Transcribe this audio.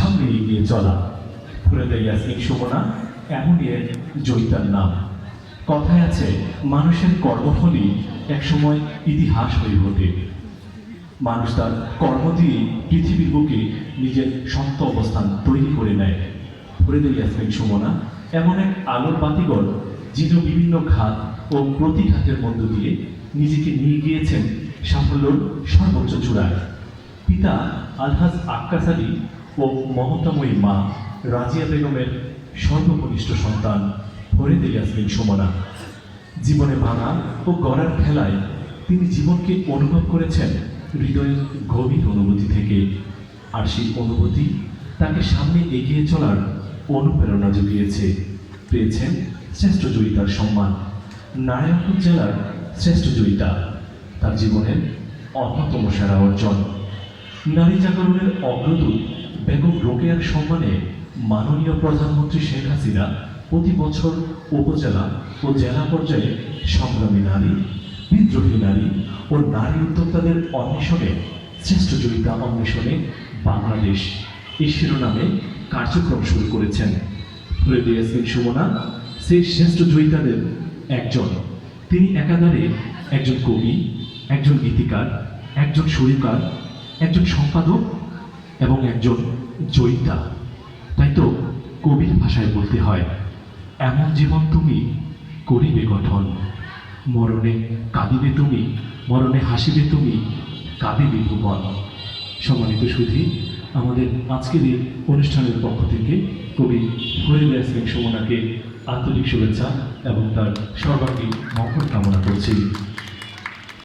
সামনে এগিয়ে চলা। ফরিদা ইয়াসমিন সুমনা এমনই এক জয়িতার নাম। কথায় আছে, মানুষের কর্মফলই একসময় ইতিহাস হয়ে ওঠে। মানুষ তার কর্ম দিয়ে পৃথিবীর বুকে নিজের শক্ত অবস্থান তৈরি করে নেয়। ফরিদা ইয়াসমিন সুমনা এমন এক আলোর বাতিঘর, যিনি বিভিন্ন খাত ও প্রতিঘাতের মধ্য দিয়ে নিজেকে নিয়ে গিয়েছেন সাফল্যর সর্বোচ্চ চূড়ায়। পিতা আলহাজ আক্কাস আলী ও মমতাময়ী মা রাজিয়া বেগমের সর্বকনিষ্ঠ সন্তান ফরিদা ইয়াসমিন সুমনা। জীবনে ভাঙা ও গড়ার খেলায় তিনি জীবনকে অনুভব করেছেন হৃদয়ের গভীর অনুভূতি থেকে। আর সেই অনুভূতি তাকে সামনে এগিয়ে চলার অনুপ্রেরণা জুগিয়েছে। পেয়েছেন শ্রেষ্ঠ জয়িতার সম্মান। নারায়ণগঞ্জ জেলার শ্রেষ্ঠ জয়িতা তার জীবনের অন্যতম সেরা অর্জন। নারী জাগরণের অগ্রদূত বেগম রোকেয়ার সম্মানে মাননীয় প্রধানমন্ত্রী শেখ হাসিনা প্রতি বছর উপজেলা ও জেলা পর্যায়ে সংগ্রামী নারী, বিদ্রোহী নারী ও নারী উদ্যোক্তাদের অন্বেষণে শ্রেষ্ঠ জয়িতা অন্বেষণে বাংলাদেশ এই শিরোনামে কার্যক্রম শুরু করেছেন। ফরিদা ইয়াসমিন সুমনা সেই শ্রেষ্ঠ জয়িতাদের একজন। তিনি একাধারে একজন কবি, একজন গীতিকার, একজন সুরকার, একজন সম্পাদক এবং একজন জয়িতা। তাই তো কবির ভাষায় বলতে হয়, এমন জীবন তুমি করিবে গঠন, মরণে কাঁদিবে তুমি, মরণে হাসিবে তুমি, কাঁদিবে ভুবন। সম্মানিত সুধী, আমাদের আজকের এই অনুষ্ঠানের পক্ষ থেকে কবি ফরিদা ইয়াসমিন সুমনাকে আন্তরিক শুভেচ্ছা এবং তার সর্বাঙ্গীন মঙ্গল কামনা করছি।